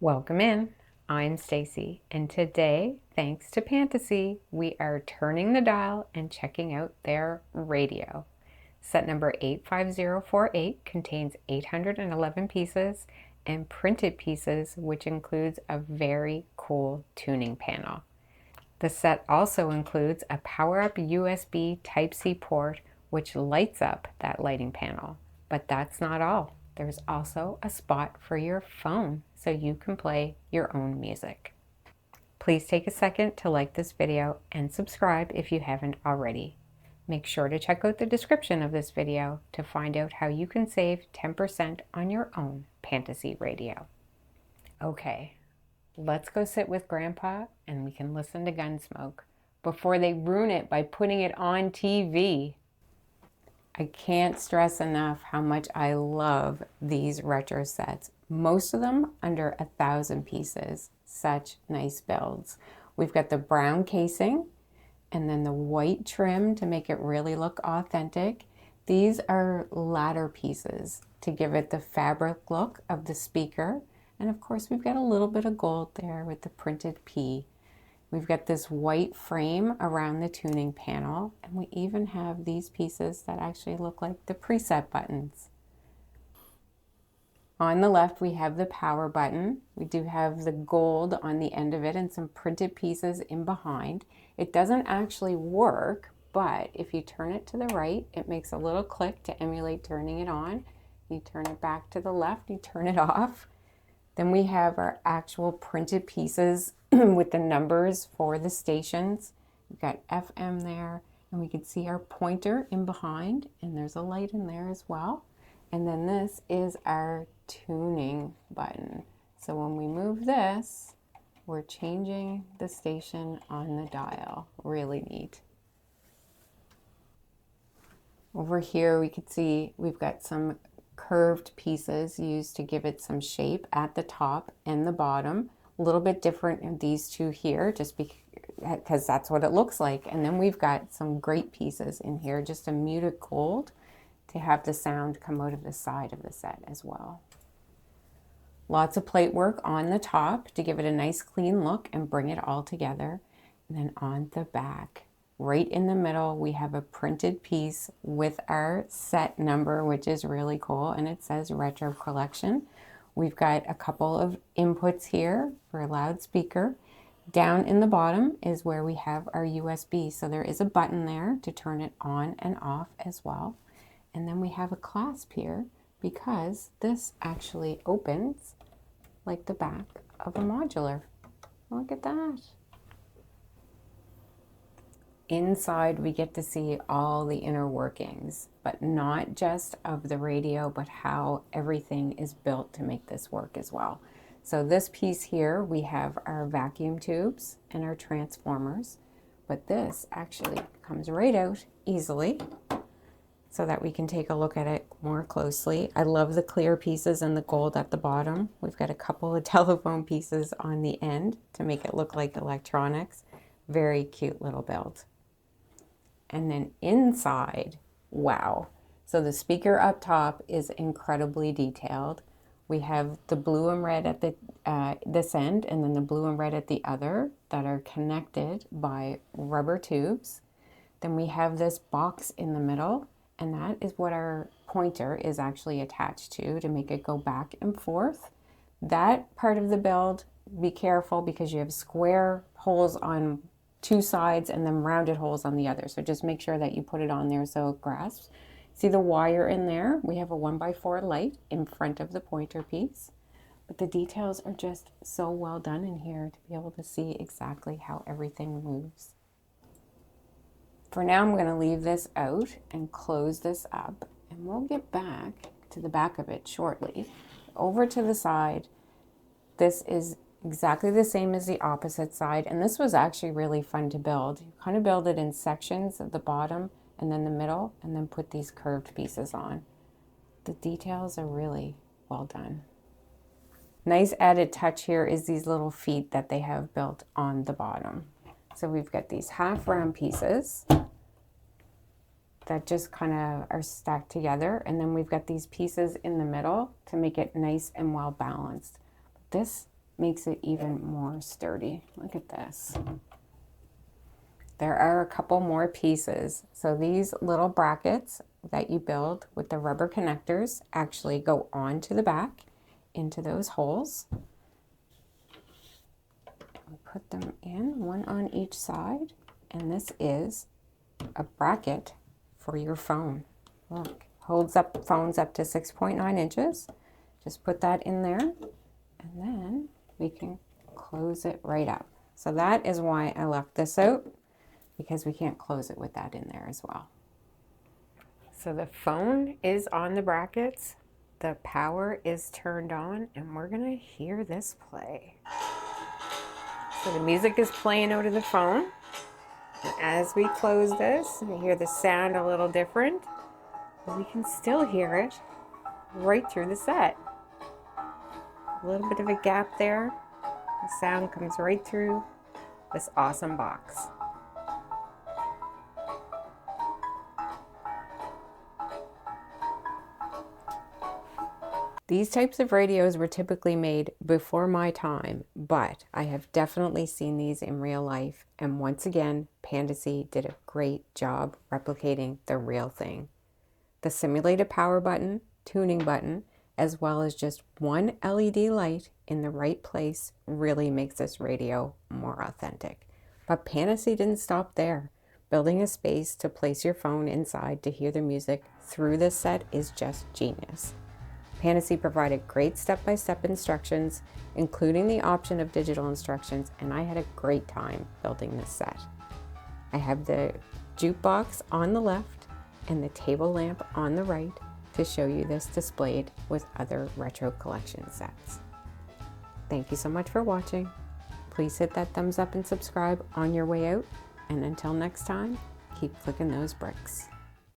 Welcome in. I'm Stacy, and today, thanks to Pantasy, we are turning the dial and checking out their radio. Set number 85048 contains 811 pieces and printed pieces, which includes a very cool tuning panel. The set also includes a power-up USB Type-C port, which lights up that lighting panel. But that's not all. There's also a spot for your phone so you can play your own music. Please take a second to like this video and subscribe if you haven't already. Make sure to check out the description of this video to find out how you can save 10% on your own Pantasy Radio. Okay, let's go sit with Grandpa and we can listen to Gunsmoke before they ruin it by putting it on TV. I can't stress enough how much I love these retro sets. Most of them under 1,000 pieces. Such nice builds. We've got the brown casing and then the white trim to make it really look authentic. These are ladder pieces to give it the fabric look of the speaker. And of course we've got a little bit of gold there with the printed P. We've got this white frame around the tuning panel, and we even have these pieces that actually look like the preset buttons. On the left, we have the power button. We do have the gold on the end of it and some printed pieces in behind. It doesn't actually work, but if you turn it to the right, it makes a little click to emulate turning it on. You turn it back to the left, you turn it off. Then we have our actual printed pieces with the numbers for the stations. We've got FM there, and we can see our pointer in behind, and there's a light in there as well. And then this is our tuning button. So when we move this, we're changing the station on the dial. Really neat. Over here we can see we've got some curved pieces used to give it some shape at the top and the bottom. A little bit different in these two here, just because that's what it looks like. And then we've got some great pieces in here, just a muted gold to have the sound come out of the side of the set as well. Lots of plate work on the top to give it a nice clean look and bring it all together. And then on the back, right in the middle, we have a printed piece with our set number, which is really cool, and it says Retro Collection. We've got a couple of inputs here for a loudspeaker. Down in the bottom is where we have our USB, so there is a button there to turn it on and off as well. And then we have a clasp here because this actually opens like the back of a modular. Look at that. Inside we get to see all the inner workings, but not just of the radio, but how everything is built to make this work as well. So this piece here, we have our vacuum tubes and our transformers, but this actually comes right out easily so that we can take a look at it more closely. I love the clear pieces and the gold at the bottom. We've got a couple of telephone pieces on the end to make it look like electronics. Very cute little build. And then inside, wow. So the speaker up top is incredibly detailed. We have the blue and red at the this end, and then the blue and red at the other that are connected by rubber tubes. Then we have this box in the middle, and that is what our pointer is actually attached to make it go back and forth. That part of the build, be careful because you have square holes on two sides and then rounded holes on the other. So just make sure that you put it on there so it grasps. See the wire in there? We have a 1x4 light in front of the pointer piece. But the details are just so well done in here to be able to see exactly how everything moves. For now, I'm going to leave this out and close this up, and we'll get back to the back of it shortly. Over to the side, this is exactly the same as the opposite side, and this was actually really fun to build. You kind of build it in sections at the bottom and then the middle, and then put these curved pieces on. The details are really well done. Nice added touch here is these little feet that they have built on the bottom. So we've got these half round pieces that just kind of are stacked together, and then we've got these pieces in the middle to make it nice and well balanced. This makes it even more sturdy. Look at this. There are a couple more pieces. So these little brackets that you build with the rubber connectors actually go onto the back into those holes. We put them in, one on each side, and this is a bracket for your phone. Look, holds up phones up to 6.9 inches. Just put that in there, and then we can close it right up. So that is why I left this out, because we can't close it with that in there as well. So the phone is on the brackets, the power is turned on, and we're gonna hear this play. So the music is playing out of the phone. And as we close this, we hear the sound a little different, but we can still hear it right through the set. A little bit of a gap there. The sound comes right through this awesome box. These types of radios were typically made before my time, but I have definitely seen these in real life, and once again, Pantasy did a great job replicating the real thing. The simulated power button, tuning button, as well as just one LED light in the right place really makes this radio more authentic. But Pantasy didn't stop there. Building a space to place your phone inside to hear the music through this set is just genius. Pantasy provided great step-by-step instructions, including the option of digital instructions, and I had a great time building this set. I have the jukebox on the left and the table lamp on the right to show you this displayed with other retro collection sets. Thank you so much for watching. Please hit that thumbs up and subscribe on your way out, and until next time, keep clicking those bricks.